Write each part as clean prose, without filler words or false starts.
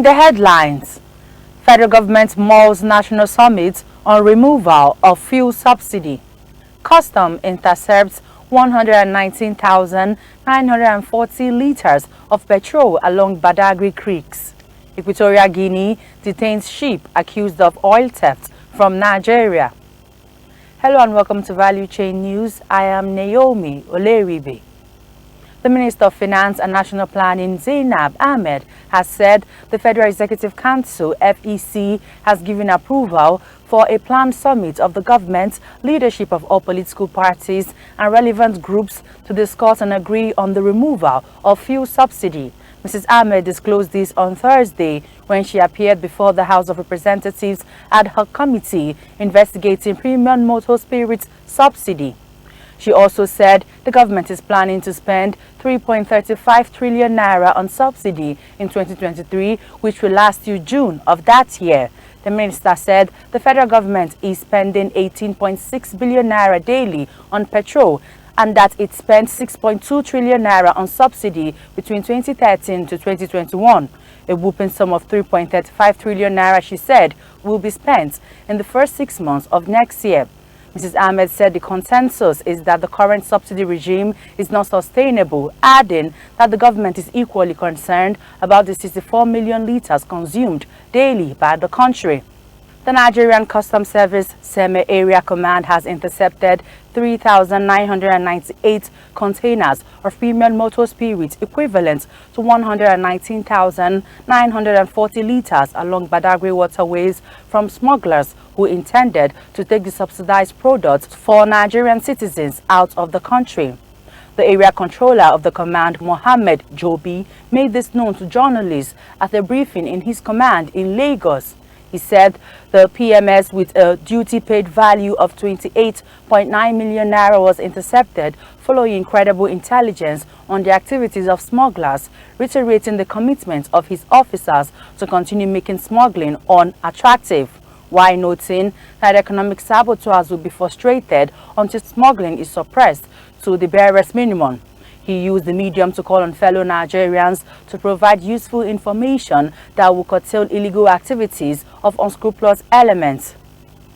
In the headlines, Federal Government mulls National Summit on removal of fuel subsidy. Custom intercepts 119,940 litres of petrol along Badagry creeks. Equatorial Guinea detains ship accused of oil theft from Nigeria. Hello and welcome to Valuechain News. I am Naomi Oleribe. The Minister of Finance and National Planning, Zainab Ahmed, has said the Federal Executive Council, FEC, has given approval for a planned summit of the government, leadership of all political parties and relevant groups to discuss and agree on the removal of fuel subsidy. Mrs. Ahmed disclosed this on Thursday when she appeared before the House of Representatives ad hoc committee investigating premium motor spirits subsidy. She also said the government is planning to spend 3.35 trillion naira on subsidy in 2023, which will last till June of that year. The minister said the federal government is spending 18.6 billion naira daily on petrol and that it spent 6.2 trillion naira on subsidy between 2013 to 2021. A whopping sum of 3.35 trillion naira, she said, will be spent in the first 6 months of next year. Mrs. Ahmed said the consensus is that the current subsidy regime is not sustainable, adding that the government is equally concerned about the 64 million litres consumed daily by the country. The Nigerian Customs Service Seme Area Command has intercepted 3,998 containers of premium motor spirits equivalent to 119,940 litres along Badagry waterways from smugglers who intended to take the subsidized products for Nigerian citizens out of the country. The area controller of the command, Mohammed Jobi, made this known to journalists at a briefing in his command in Lagos. He said the PMS with a duty-paid value of 28.9 million naira was intercepted following incredible intelligence on the activities of smugglers, reiterating the commitment of his officers to continue making smuggling unattractive, while noting that economic saboteurs will be frustrated until smuggling is suppressed to the barest minimum. He used the medium to call on fellow Nigerians to provide useful information that will curtail illegal activities of unscrupulous elements.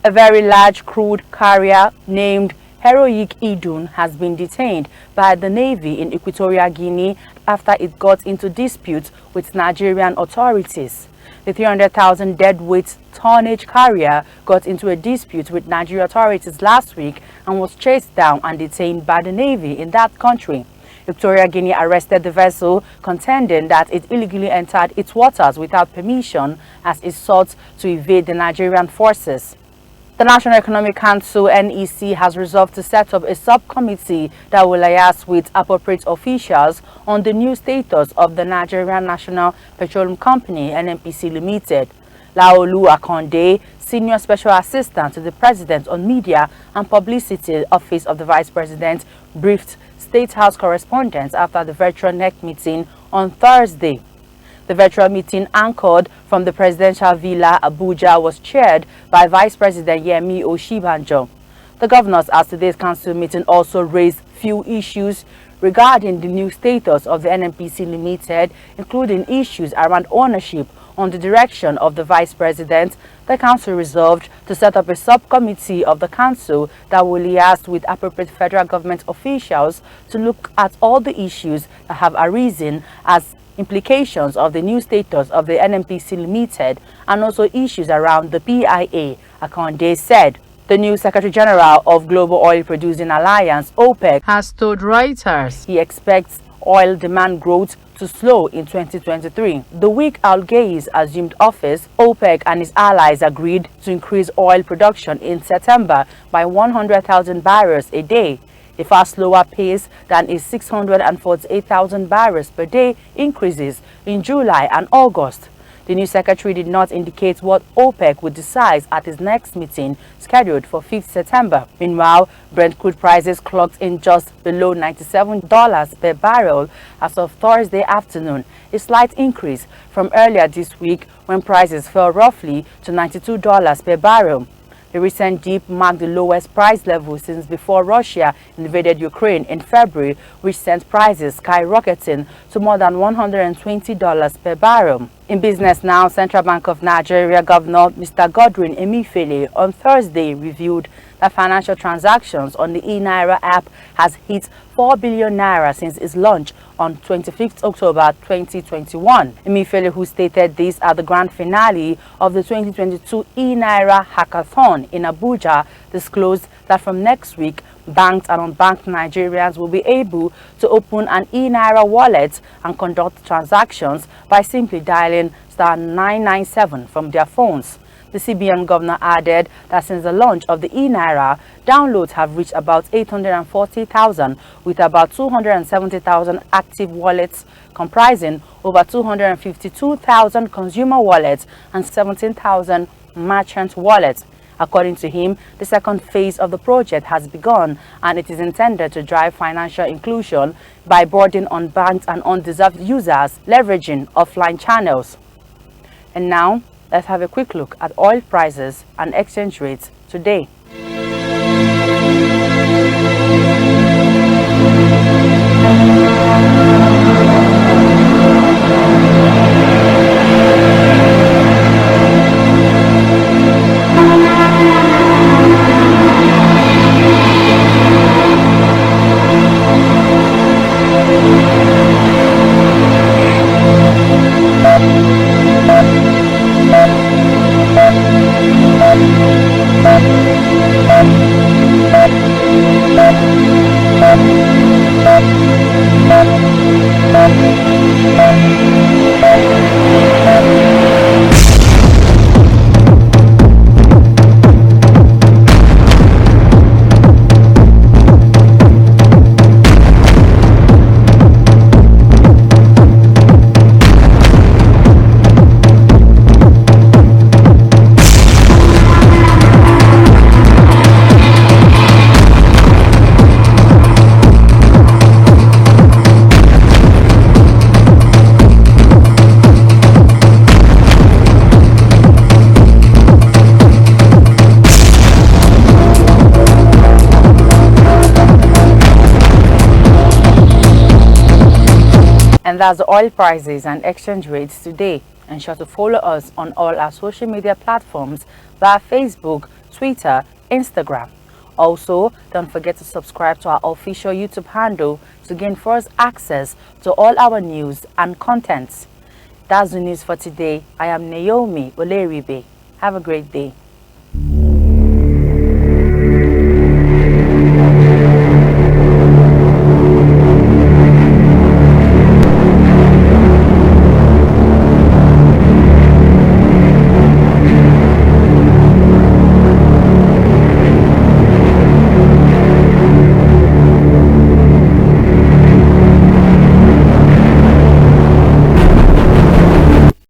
A very large crude carrier named Heroic Idun has been detained by the Navy in Equatorial Guinea after it got into dispute with Nigerian authorities. The 300,000 deadweight tonnage carrier got into a dispute with Nigerian authorities last week and was chased down and detained by the Navy in that country. Equatorial Guinea arrested the vessel, contending that it illegally entered its waters without permission as it sought to evade the Nigerian forces. The National Economic Council, NEC, has resolved to set up a subcommittee that will liaise with appropriate officials on the new status of the Nigerian National Petroleum Company, NNPC Limited. Laolu Akonde, Senior Special Assistant to the President on Media and Publicity Office of the Vice President, briefed State House correspondents after the virtual NEC meeting on Thursday. The virtual meeting, anchored from the Presidential Villa, Abuja, was chaired by Vice President Yemi Oshibanjo. The governors at today's council meeting also raised few issues regarding the new status of the NNPC Limited, including issues around ownership. On the direction of the Vice President, the Council resolved to set up a subcommittee of the Council that will liaise with appropriate federal government officials to look at all the issues that have arisen as implications of the new status of the NNPC Limited and also issues around the PIA, Akonde said. The new Secretary General of Global Oil Producing Alliance, OPEC, has told Reuters he expects oil demand growth to slow in 2023. The week Al Ghais assumed office, OPEC and its allies agreed to increase oil production in September by 100,000 barrels a day, a far slower pace than its 648,000 barrels per day increases in July and August. The new secretary did not indicate what OPEC would decide at its next meeting scheduled for 5th September. Meanwhile, Brent crude prices clocked in just below $97 per barrel as of Thursday afternoon, a slight increase from earlier this week when prices fell roughly to $92 per barrel. The recent dip marked the lowest price level since before Russia invaded Ukraine in February, which sent prices skyrocketing to more than $120 per barrel. In business now, Central Bank of Nigeria Governor Mr. Godwin Emefiele on Thursday revealed that financial transactions on the eNaira app has hit 4 billion naira since its launch on 25th October 2021. Emefiele, who stated this at the grand finale of the 2022 eNaira Hackathon in Abuja, disclosed that from next week, banked and unbanked Nigerians will be able to open an eNaira wallet and conduct transactions by simply dialing *997 from their phones. The CBN governor added that since the launch of the eNaira, downloads have reached about 840,000, with about 270,000 active wallets, comprising over 252,000 consumer wallets and 17,000 merchant wallets. According to him, the second phase of the project has begun, and it is intended to drive financial inclusion by boarding unbanked and undeserved users, leveraging offline channels. And now, let's have a quick look at oil prices and exchange rates today. And that's the oil prices and exchange rates today. Ensure to follow us on all our social media platforms via Facebook, Twitter, Instagram. Also, don't forget to subscribe to our official YouTube handle to gain first access to all our news and contents. That's the news for today. I am Naomi Oleribe. Have a great day.